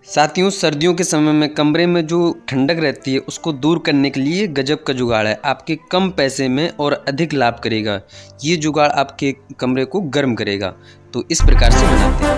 साथियों, सर्दियों के समय में कमरे में जो ठंडक रहती है उसको दूर करने के लिए गजब का जुगाड़ है। आपके कम पैसे में और अधिक लाभ करेगा। ये जुगाड़ आपके कमरे को गर्म करेगा। तो इस प्रकार से बनाते हैं।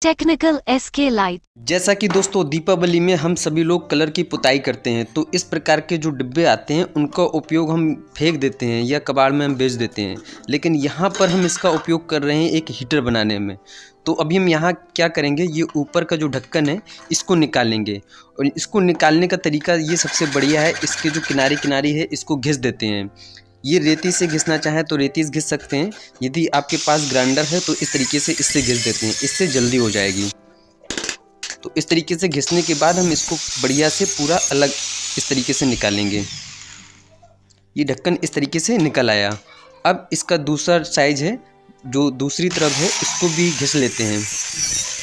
Technical SK light. जैसा कि दोस्तों दीपावली में हम सभी लोग कलर की पुताई करते हैं, तो इस प्रकार के जो डिब्बे आते हैं उनका उपयोग हम फेंक देते हैं या कबाड़ में हम बेच देते हैं। लेकिन यहाँ पर हम इसका उपयोग कर रहे हैं एक हीटर बनाने में। तो अभी हम यहाँ क्या करेंगे, ये ऊपर का जो ढक्कन है इसको निकालेंगे। और इसको निकालने का तरीका ये सबसे बढ़िया है, इसके जो किनारे किनारे है इसको घिस देते हैं। ये रेती से घिसना चाहें तो रेती से घिस सकते हैं। यदि आपके पास ग्राइंडर है तो इस तरीके से इससे घिस देते हैं, इससे जल्दी हो जाएगी। तो इस तरीके से घिसने के बाद हम इसको बढ़िया से पूरा अलग इस तरीके से निकालेंगे। ये ढक्कन इस तरीके से निकल आया। अब इसका दूसरा साइज है जो दूसरी तरफ है इसको भी घिस लेते हैं।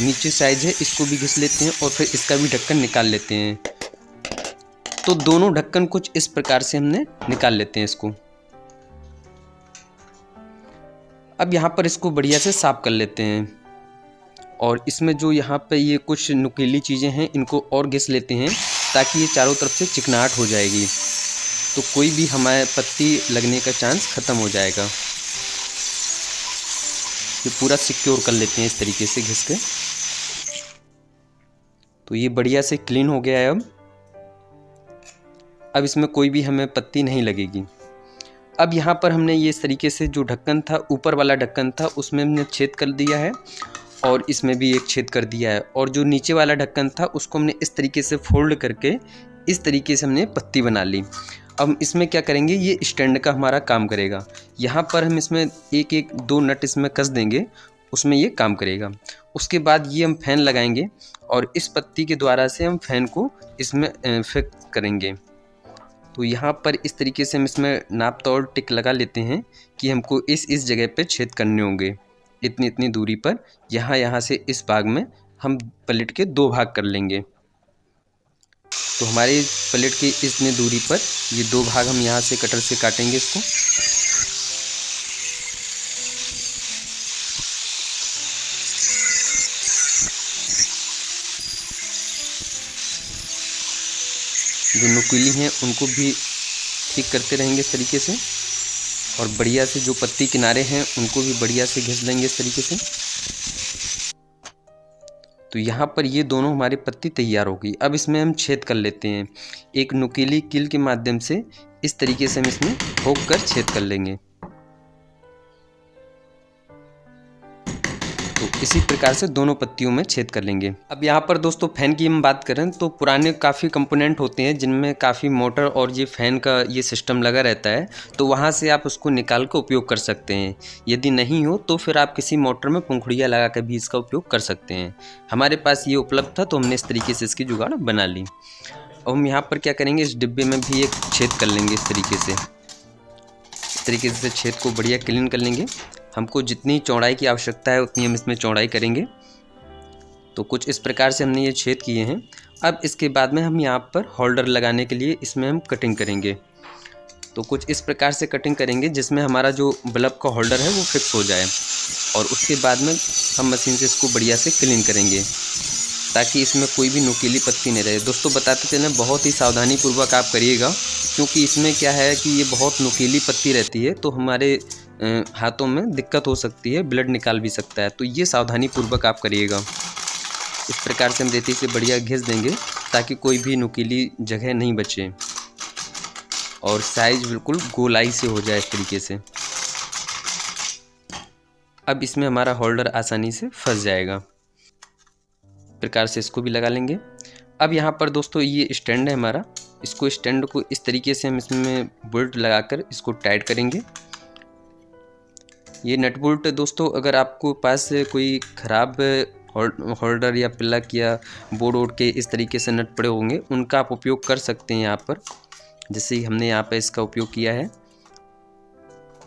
नीचे साइज है इसको भी घिस लेते हैं और फिर इसका भी ढक्कन निकाल लेते हैं। तो दोनों ढक्कन कुछ इस प्रकार से हमने निकाल लेते हैं इसको। अब यहाँ पर इसको बढ़िया से साफ कर लेते हैं और इसमें जो यहाँ पे ये कुछ नुकीली चीज़ें हैं इनको और घिस लेते हैं ताकि ये चारों तरफ से चिकनाहट हो जाएगी। तो कोई भी हमारे पत्ती लगने का चांस ख़त्म हो जाएगा। ये पूरा सिक्योर कर लेते हैं इस तरीके से घिस के। तो ये बढ़िया से क्लीन हो गया है। अब इसमें कोई भी हमें पत्ती नहीं लगेगी। अब यहाँ पर हमने ये इस तरीके से जो ढक्कन था, ऊपर वाला ढक्कन था, उसमें हमने छेद कर दिया है और इसमें भी एक छेद कर दिया है। और जो नीचे वाला ढक्कन था उसको हमने इस तरीके से फोल्ड करके इस तरीके से हमने पत्ती बना ली। अब इसमें क्या करेंगे, ये स्टैंड का हमारा काम करेगा। यहाँ पर हम इसमें एक एक दो नट इसमें कस देंगे, उसमें ये काम करेगा। उसके बाद ये हम फैन लगाएंगे और इस पत्ती के द्वारा से हम फैन को इसमें फिक्स करेंगे। तो यहाँ पर इस तरीके से हम इसमें नाप तोल टिक लगा लेते हैं कि हमको इस जगह पे छेद करने होंगे, इतनी इतनी दूरी पर। यहाँ से इस भाग में हम प्लेट के दो भाग कर लेंगे। तो हमारे प्लेट की इतनी दूरी पर ये दो भाग हम यहाँ से कटर से काटेंगे इसको। जो नुकीली हैं उनको भी ठीक करते रहेंगे इस तरीके से और बढ़िया से जो पत्ती किनारे हैं उनको भी बढ़िया से घिस लेंगे इस तरीके से। तो यहाँ पर ये दोनों हमारी पत्ती तैयार हो गई। अब इसमें हम छेद कर लेते हैं एक नुकीली कील के माध्यम से। इस तरीके से हम इसमें ठोक कर छेद कर लेंगे। तो इसी प्रकार से दोनों पत्तियों में छेद कर लेंगे। अब यहाँ पर दोस्तों फैन की हम बात करें तो पुराने काफ़ी कंपोनेंट होते हैं जिनमें काफ़ी मोटर और ये फैन का ये सिस्टम लगा रहता है। तो वहाँ से आप उसको निकाल कर उपयोग कर सकते हैं। यदि नहीं हो तो फिर आप किसी मोटर में पंखुड़ियाँ लगा कर भी इसका उपयोग कर सकते हैं। हमारे पास ये उपलब्ध था तो हमने इस तरीके से इसकी जुगाड़ बना ली। और हम यहाँ पर क्या करेंगे, इस डिब्बे में भी एक छेद कर लेंगे इस तरीके से। इस तरीके से छेद को बढ़िया क्लीन कर लेंगे। हमको जितनी चौड़ाई की आवश्यकता है उतनी हम इसमें चौड़ाई करेंगे। तो कुछ इस प्रकार से हमने ये छेद किए हैं। अब इसके बाद में हम यहाँ पर होल्डर लगाने के लिए इसमें हम कटिंग करेंगे। तो कुछ इस प्रकार से कटिंग करेंगे जिसमें हमारा जो बल्ब का होल्डर है वो फिक्स हो जाए। और उसके बाद में हम मशीन से इसको बढ़िया से क्लीन करेंगे ताकि इसमें कोई भी नुकीली पत्ती नहीं रहे। दोस्तों बताते चलें, बहुत ही सावधानी पूर्वक आप करिएगा क्योंकि इसमें क्या है कि ये बहुत नुकीली पत्ती रहती है तो हमारे हाथों में दिक्कत हो सकती है, ब्लड निकाल भी सकता है। तो ये सावधानी पूर्वक आप करिएगा। इस प्रकार से हम रेती से बढ़िया घिस देंगे ताकि कोई भी नुकीली जगह नहीं बचे और साइज बिल्कुल गोलाई से हो जाए इस तरीके से। अब इसमें हमारा होल्डर आसानी से फंस जाएगा। इस प्रकार से इसको भी लगा लेंगे। अब यहाँ पर दोस्तों ये स्टैंड है हमारा, इसको स्टैंड को इस तरीके से हम इसमें बोल्ट लगाकर इसको टाइट करेंगे। ये नट बोल्ट दोस्तों अगर आपको पास कोई ख़राब होल्डर या प्लग या बोर्ड वोर्ड के इस तरीके से नट पड़े होंगे उनका आप उपयोग कर सकते हैं यहाँ पर, जैसे हमने यहाँ पर इसका उपयोग किया है।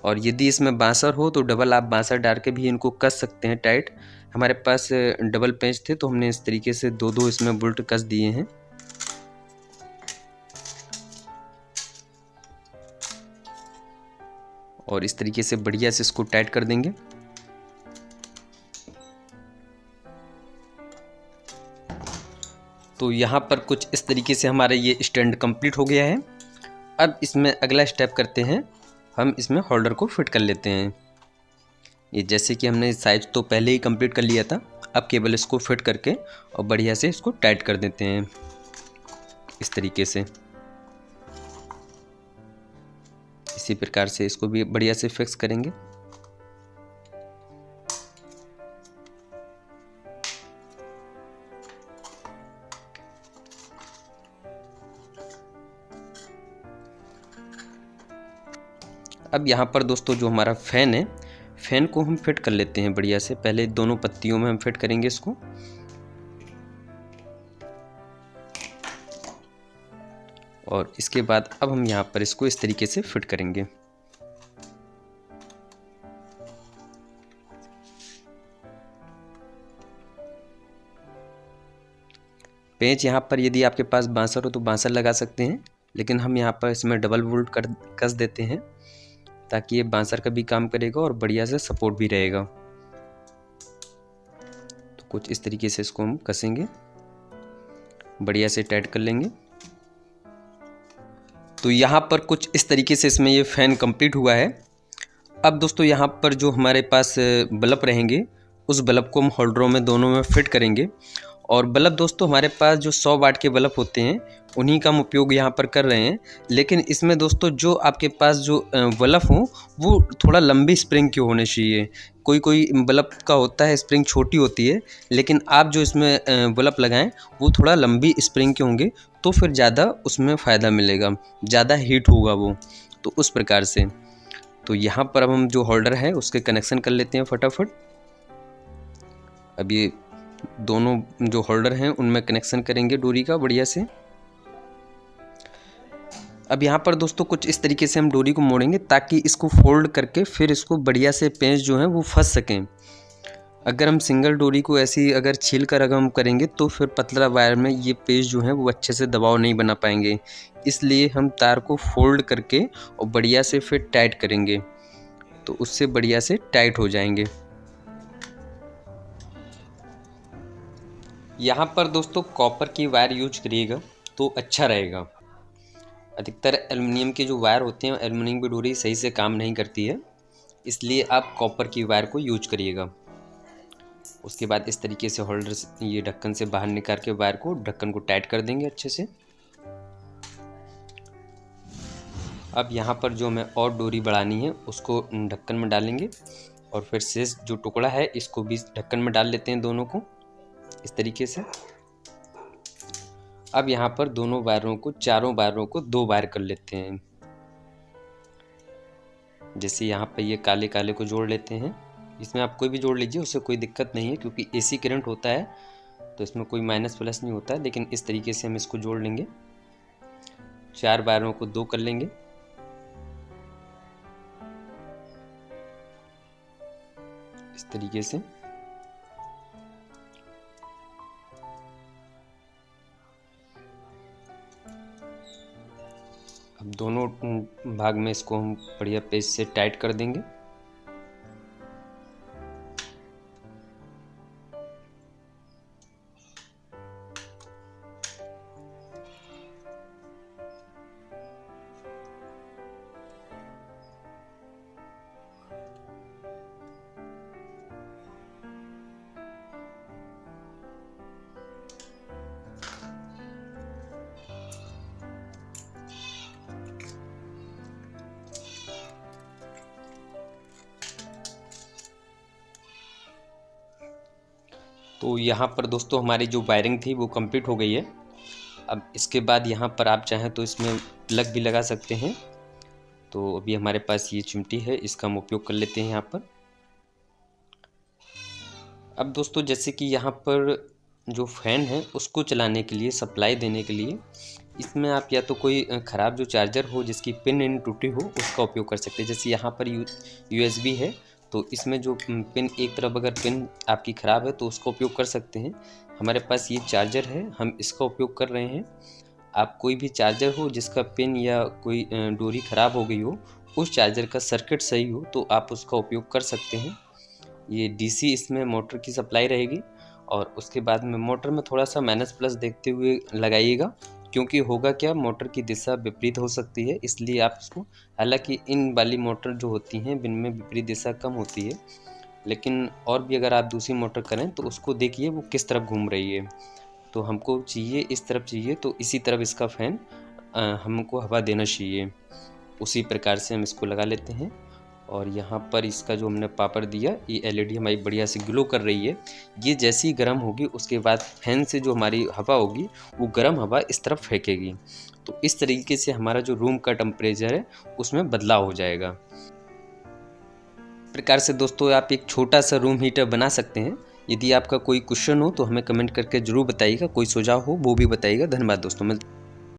और यदि इसमें बांसर हो तो डबल आप बांसर डाल के भी इनको कस सकते हैं टाइट। हमारे पास डबल पेंच थे तो हमने इस तरीके से दो दो इसमें बोल्ट कस दिए हैं। और इस तरीके से बढ़िया से इसको टाइट कर देंगे। तो यहाँ पर कुछ इस तरीके से हमारा ये स्टैंड कंप्लीट हो गया है। अब इसमें अगला स्टेप करते हैं, हम इसमें होल्डर को फिट कर लेते हैं। ये जैसे कि हमने साइज तो पहले ही कंप्लीट कर लिया था, अब केवल इसको फिट करके और बढ़िया से इसको टाइट कर देते हैं इस तरीके से। इसी प्रकार से इसको भी बढ़िया से फिक्स करेंगे। अब यहाँ पर दोस्तों जो हमारा फैन है, फैन को हम फिट कर लेते हैं बढ़िया से। पहले दोनों पत्तियों में हम फिट करेंगे इसको, और इसके बाद अब हम यहाँ पर इसको इस तरीके से फिट करेंगे। पेंच यहाँ पर यदि आपके पास बांसर हो तो बांसर लगा सकते हैं, लेकिन हम यहाँ पर इसमें डबल बोल्ट कर कस देते हैं ताकि ये बांसर का भी काम करेगा और बढ़िया से सपोर्ट भी रहेगा। तो कुछ इस तरीके से इसको हम कसेंगे, बढ़िया से टाइट कर लेंगे। तो यहाँ पर कुछ इस तरीके से इसमें ये फैन कंप्लीट हुआ है। अब दोस्तों यहाँ पर जो हमारे पास बल्ब रहेंगे, उस बल्ब को हम होल्डरों में दोनों में फिट करेंगे। और बल्ब दोस्तों हमारे पास जो 100 वाट के बल्ब होते हैं, उन्हीं का हम उपयोग यहाँ पर कर रहे हैं। लेकिन इसमें दोस्तों जो आपके पास जो बल्ब हो वो थोड़ा लंबी स्प्रिंग के होने चाहिए। कोई कोई बल्ब का होता है स्प्रिंग छोटी होती है, लेकिन आप जो इसमें बल्ब लगाएं वो थोड़ा लंबी स्प्रिंग के होंगे, तो फिर ज़्यादा उसमें फ़ायदा मिलेगा, ज़्यादा हीट होगा वो। तो उस प्रकार से तो यहाँ पर अब हम जो होल्डर है उसके कनेक्शन कर लेते हैं फटाफट। अब ये दोनों जो होल्डर हैं उनमें कनेक्शन करेंगे डोरी का बढ़िया से। अब यहाँ पर दोस्तों कुछ इस तरीके से हम डोरी को मोड़ेंगे ताकि इसको फोल्ड करके फिर इसको बढ़िया से पेंच जो है वो फंस सकें। अगर हम सिंगल डोरी को ऐसी अगर छील कर अगर हम करेंगे तो फिर पतला वायर में ये पेंच जो है वो अच्छे से दबाव नहीं बना पाएंगे। इसलिए हम तार को फोल्ड करके और बढ़िया से फिर टाइट करेंगे, तो उससे बढ़िया से टाइट हो जाएंगे। यहाँ पर दोस्तों कॉपर की वायर यूज करिएगा तो अच्छा रहेगा। अधिकतर एल्युमिनियम के जो वायर होते हैं, एल्युमिनियम की डोरी सही से काम नहीं करती है, इसलिए आप कॉपर की वायर को यूज करिएगा। उसके बाद इस तरीके से होल्डर ये ढक्कन से बाहर निकाल के वायर को ढक्कन को टाइट कर देंगे अच्छे से। अब यहाँ पर जो हमें और डोरी बढ़ानी है उसको ढक्कन में डालेंगे, और फिर शेष जो टुकड़ा है इसको भी ढक्कन में डाल लेते हैं दोनों को इस तरीके से। अब यहाँ पर दोनों वायरों को, चारों वायरों को 2 वायर कर लेते हैं। जैसे यहाँ पर ये काले काले को जोड़ लेते हैं, इसमें आप कोई भी जोड़ लीजिए, उससे कोई दिक्कत नहीं है, क्योंकि एसी करंट होता है तो इसमें कोई माइनस प्लस नहीं होता है। लेकिन इस तरीके से हम इसको जोड़ लेंगे, 4 वायरों को 2 कर लेंगे। इस तरीके से अब दोनों भाग में इसको हम बढ़िया पेच से टाइट कर देंगे। तो यहाँ पर दोस्तों हमारी जो वायरिंग थी वो कंप्लीट हो गई है। अब इसके बाद यहाँ पर आप चाहें तो इसमें प्लग भी लगा सकते हैं। तो अभी हमारे पास ये चिमटी है, इसका हम उपयोग कर लेते हैं यहाँ पर। अब दोस्तों जैसे कि यहाँ पर जो फैन है उसको चलाने के लिए, सप्लाई देने के लिए, इसमें आप या तो कोई ख़राब जो चार्जर हो जिसकी पिन इन टूटी हो उसका उपयोग कर सकते हैं। जैसे यहाँ पर USB है, तो इसमें जो पिन एक तरफ अगर पिन आपकी ख़राब है तो उसका उपयोग कर सकते हैं। हमारे पास ये चार्जर है, हम इसका उपयोग कर रहे हैं। आप कोई भी चार्जर हो जिसका पिन या कोई डोरी ख़राब हो गई हो, उस चार्जर का सर्किट सही हो तो आप उसका उपयोग कर सकते हैं। ये DC इसमें मोटर की सप्लाई रहेगी, और उसके बाद में मोटर में थोड़ा सा माइनस प्लस देखते हुए लगाइएगा, क्योंकि होगा क्या, मोटर की दिशा विपरीत हो सकती है, इसलिए आप इसको, हालांकि इन वाली मोटर जो होती हैं इनमें विपरीत दिशा कम होती है, लेकिन और भी अगर आप दूसरी मोटर करें तो उसको देखिए वो किस तरफ घूम रही है। तो हमको चाहिए इस तरफ चाहिए, तो इसी तरफ इसका फ़ैन हमको हवा देना चाहिए। उसी प्रकार से हम इसको लगा लेते हैं। और यहाँ पर इसका जो हमने पावर दिया, ये एलईडी हमारी बढ़िया से ग्लो कर रही है। ये जैसे ही गर्म होगी उसके बाद फैन से जो हमारी हवा होगी वो गर्म हवा इस तरफ फेंकेगी। तो इस तरीके से हमारा जो रूम का टेम्परेचर है उसमें बदलाव हो जाएगा। इस प्रकार से दोस्तों आप एक छोटा सा रूम हीटर बना सकते हैं। यदि आपका कोई क्वेश्चन हो तो हमें कमेंट करके ज़रूर बताइएगा, कोई सुझाव हो वो भी बताइएगा। धन्यवाद दोस्तों।